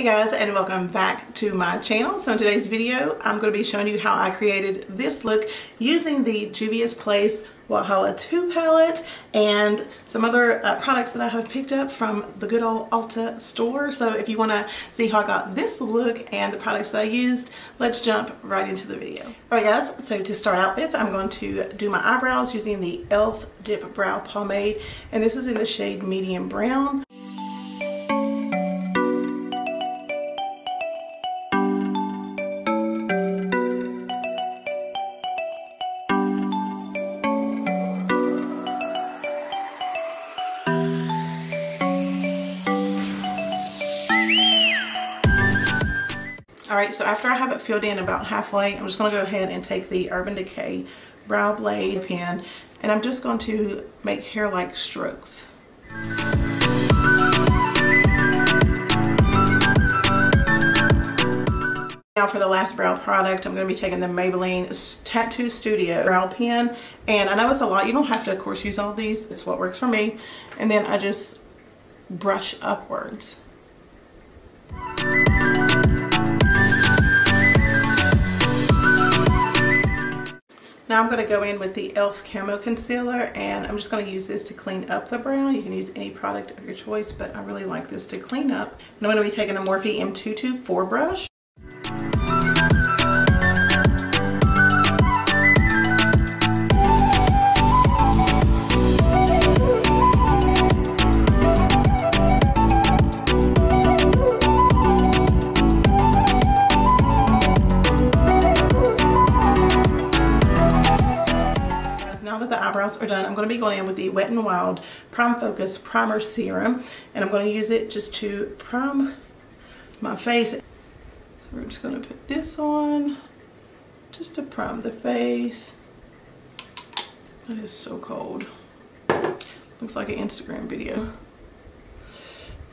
guys, and welcome back to my channel. So in today's video I'm going to be showing you how I created this look using the JUVIA'S Place Wahala II palette and some other products that I have picked up from the good old Ulta store. So if you want to see how I got this look and the products that I used, let's jump right into the video. Alright guys, so to start out with, I'm going to do my eyebrows using the e.l.f. Dip Brow Pomade, and this is in the shade Medium Brown. Alright, so after I have it filled in about halfway, I'm just going to go ahead and take the Urban Decay Brow Blade pen, and I'm just going to make hair-like strokes. Now for the last brow product, I'm going to be taking the Maybelline Tattoo Studio brow pen, and I know it's a lot. You don't have to, of course, use all these. It's what works for me. And then I just brush upwards. Now I'm going to go in with the e.l.f. Camo Concealer, and I'm just going to use this to clean up the brow. You can use any product of your choice, but I really like this to clean up. And I'm going to be taking a Morphe M224 brush. Are done, I'm going to be going in with the Wet n Wild Prime Focus Primer Serum, and I'm going to use it just to prime my face. So we're just going to put this on just to prime the face. It is so cold. Looks like an Instagram video.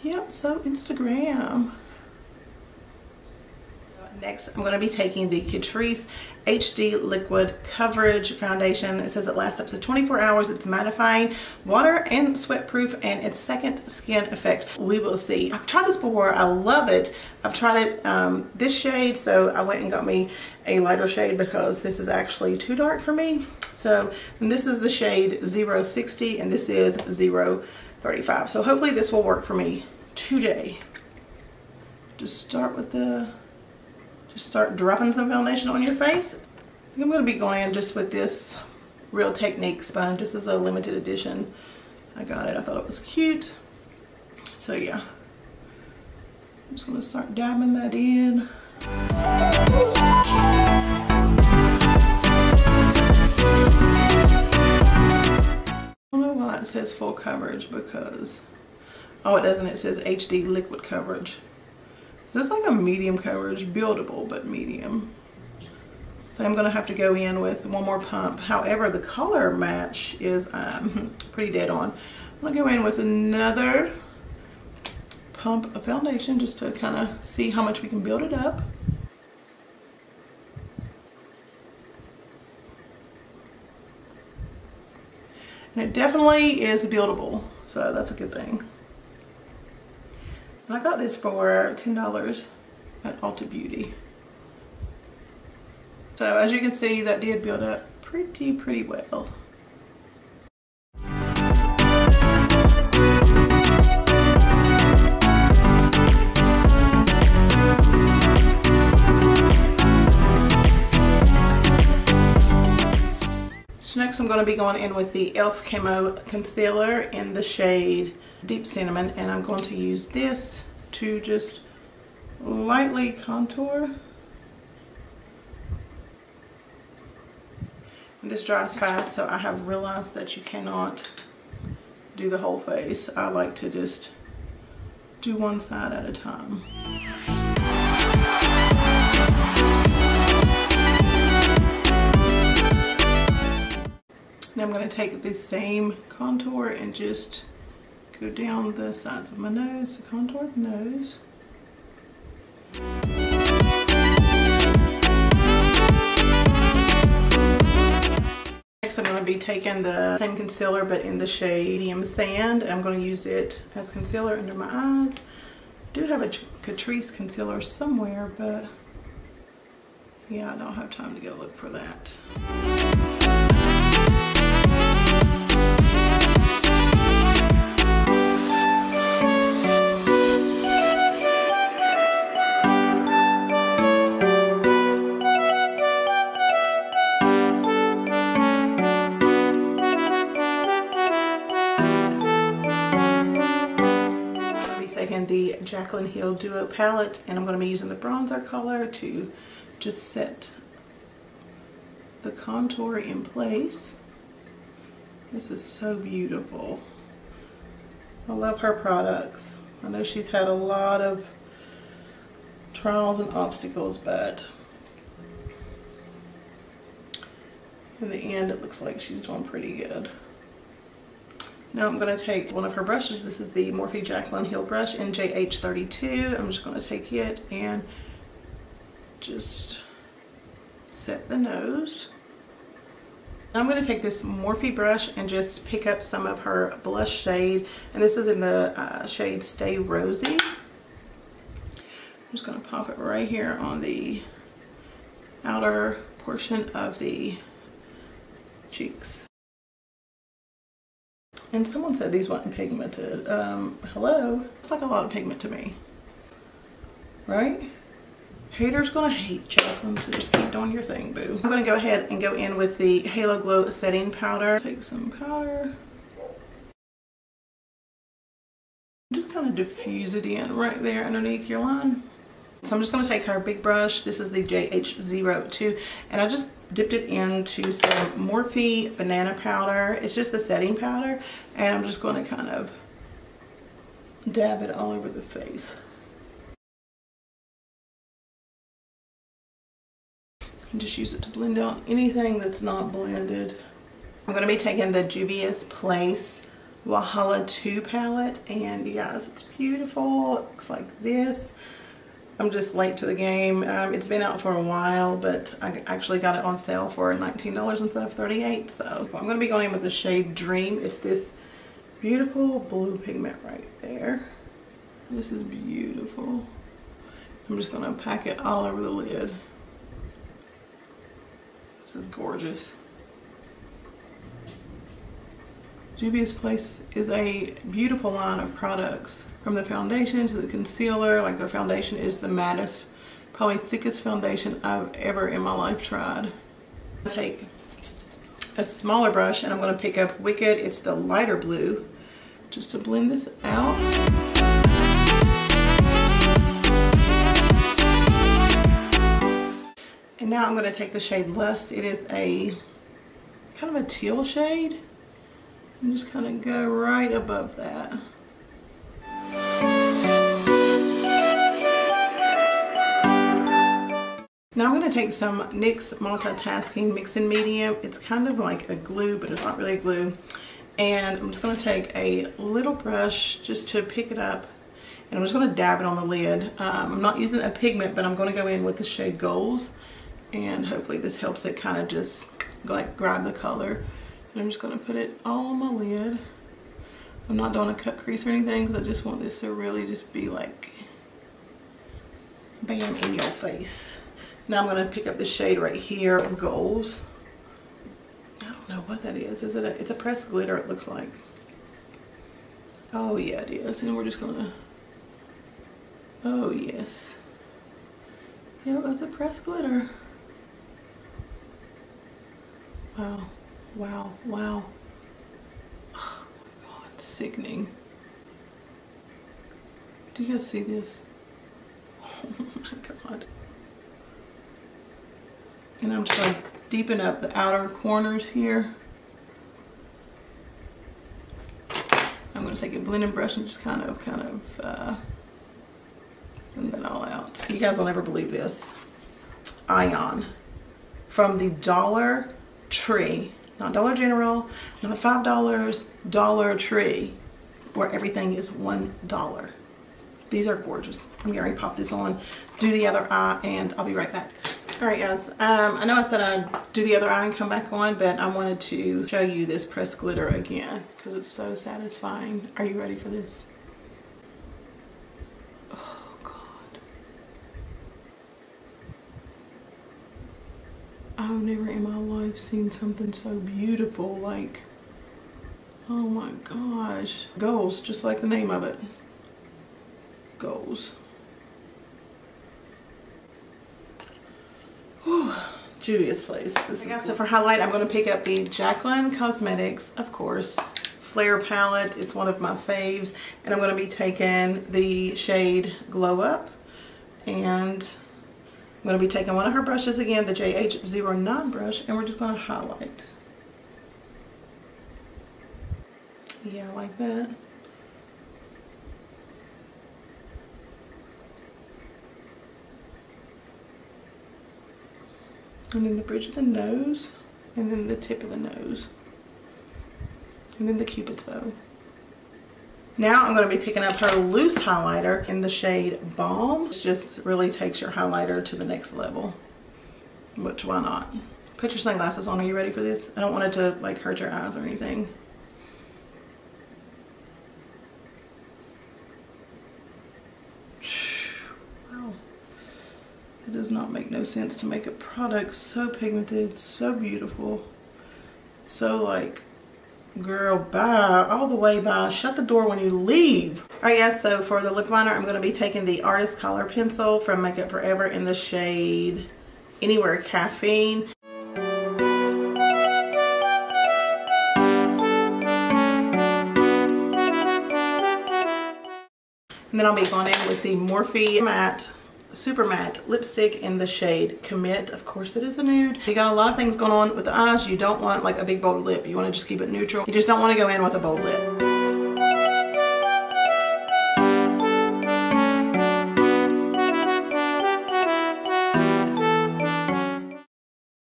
Yep, so Instagram. Next, I'm going to be taking the Catrice HD Liquid Coverage Foundation. It says it lasts up to 24 hours. It's mattifying, water and sweat proof, and it's second skin effect. We will see. I've tried this before. I love it. I've tried it this shade, so I went and got me a lighter shade because this is actually too dark for me. So, and this is the shade 060 and this is 035. So hopefully this will work for me today. Just start with the... Just start dropping some foundation on your face. I'm going to be going in just with this Real Technique sponge. This is a limited edition. I got it. I thought it was cute. So yeah. I'm just going to start dabbing that in. I don't know why it says full coverage because... Oh, it doesn't. It says HD Liquid Coverage. It's like a medium coverage, buildable, but medium. So I'm going to have to go in with one more pump. However, the color match is pretty dead on. I'm going to go in with another pump of foundation just to kind of see how much we can build it up. And it definitely is buildable, so that's a good thing. I got this for $10 at Ulta Beauty. So as you can see, that did build up pretty well. So next I'm going to be going in with the e.l.f. Camo Concealer in the shade Deep Cinnamon, and I'm going to use this to just lightly contour. And this dries fast, so I have realized that you cannot do the whole face. I like to just do one side at a time. Now I'm going to take the same contour and just go down the sides of my nose to contour the nose. Next I'm going to be taking the same concealer but in the shade Medium Sand. I'm going to use it as concealer under my eyes. I do have a Catrice concealer somewhere, but yeah, I don't have time to go look for that. The Jaclyn Hill Duo palette, and I'm going to be using the bronzer color to just set the contour in place. This is so beautiful. I love her products. I know she's had a lot of trials and obstacles, but in the end it looks like she's doing pretty good. Now I'm going to take one of her brushes. This is the Morphe Jaclyn Hill brush in JH32. I'm just going to take it and just set the nose. Now I'm going to take this Morphe brush and just pick up some of her blush shade. And this is in the shade Stay Rosy. I'm just going to pop it right here on the outer portion of the cheeks. And someone said these weren't pigmented. Hello? It's like a lot of pigment to me. Right? Haters gonna hate, Jaclyn, so just keep doing your thing, boo. I'm gonna go ahead and go in with the Halo Glow setting powder. Take some powder. Just kind of diffuse it in right there underneath your line. So I'm just going to take her big brush. This is the JH02, and I just dipped it into some Morphe banana powder. It's just a setting powder, and I'm just going to kind of dab it all over the face. And just use it to blend out anything that's not blended. I'm going to be taking the JUVIA'S Place Wahala II palette, and you guys, it's beautiful. It looks like this. I'm just late to the game. It's been out for a while, but I actually got it on sale for $19 instead of $38. So I'm going to be going in with the shade Dream. It's this beautiful blue pigment right there. This is beautiful. I'm just going to pack it all over the lid. This is gorgeous. JUVIA'S Place is a beautiful line of products. From the foundation to the concealer, like their foundation is the mattest, probably thickest foundation I've ever in my life tried. I'm going to take a smaller brush and I'm going to pick up Wicked. It's the lighter blue, just to blend this out. And now I'm going to take the shade Lust. It is a kind of a teal shade. And just kind of go right above that. Now I'm going to take some NYX Multitasking Mix-In Medium. It's kind of like a glue, but it's not really a glue. And I'm just going to take a little brush just to pick it up. And I'm just going to dab it on the lid. I'm not using a pigment, but I'm going to go in with the shade Goals. And hopefully this helps it kind of just like grab the color. And I'm just going to put it all on my lid. I'm not doing a cut crease or anything because I just want this to really just be like bam in your face. Now I'm going to pick up the shade right here, Goals. I don't know what that is. Is it it's a pressed glitter, it looks like. Oh yeah, it is. And we're just going to, oh yes. Yeah, that's a pressed glitter. Wow, wow, wow. Oh my God, it's sickening. Do you guys see this? Oh my God. And I'm just going to deepen up the outer corners here. I'm going to take a blending brush and just kind of blend that all out. You guys will never believe this. Ion from the Dollar Tree, not Dollar General, not $5, Dollar Tree, where everything is $1. These are gorgeous. I'm going to pop this on, do the other eye, and I'll be right back. Alright guys, I know I said I'd do the other eye and come back on, but I wanted to show you this pressed glitter again because it's so satisfying. Are you ready for this? Oh God. I've never in my life seen something so beautiful. Like, oh my gosh. Goals, just like the name of it. Goals. Whew. Juvia's Place. So for highlight, I'm going to pick up the Jaclyn Cosmetics, of course, Flare palette. It's one of my faves. And I'm going to be taking the shade Glow Up. And I'm going to be taking one of her brushes again, the JH09 brush, and we're just going to highlight. Yeah, like that. And then the bridge of the nose, and then the tip of the nose, and then the Cupid's bow. Now I'm going to be picking up her loose highlighter in the shade Balm. It just really takes your highlighter to the next level, which why not? Put your sunglasses on. Are you ready for this? I don't want it to like hurt your eyes or anything. Wow. It does not make no sense to make a product so pigmented, so beautiful, so like, girl, bye, all the way bye. Shut the door when you leave. All right, yes, so for the lip liner, I'm going to be taking the Artist Color Pencil from Makeup Forever in the shade Anywhere Caffeine. And then I'll be going in with the Morphe Matte Super Matte lipstick in the shade Commit. Of course, it is a nude. You got a lot of things going on with the eyes. You don't want like a big bold lip. You want to just keep it neutral. You just don't want to go in with a bold lip.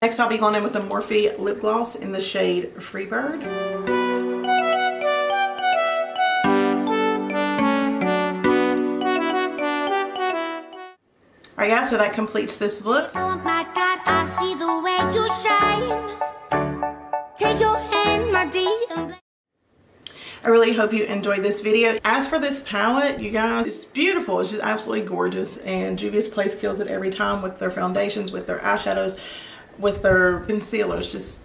Next, I'll be going in with the Morphe lip gloss in the shade Freebird. Alright guys, so that completes this look. Oh my God, I see the way you shine. Take your hand, my dear. I really hope you enjoyed this video. As for this palette, you guys, it's beautiful. It's just absolutely gorgeous. And Juvia's Place kills it every time with their foundations, with their eyeshadows, with their concealers, just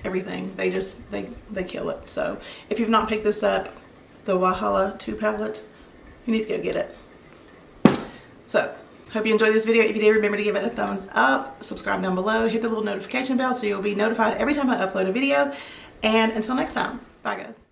everything. They kill it. So if you've not picked this up, the Wahala II palette, you need to go get it. So hope you enjoyed this video. If you did, remember to give it a thumbs up, subscribe down below, hit the little notification bell so you'll be notified every time I upload a video. And until next time, bye guys.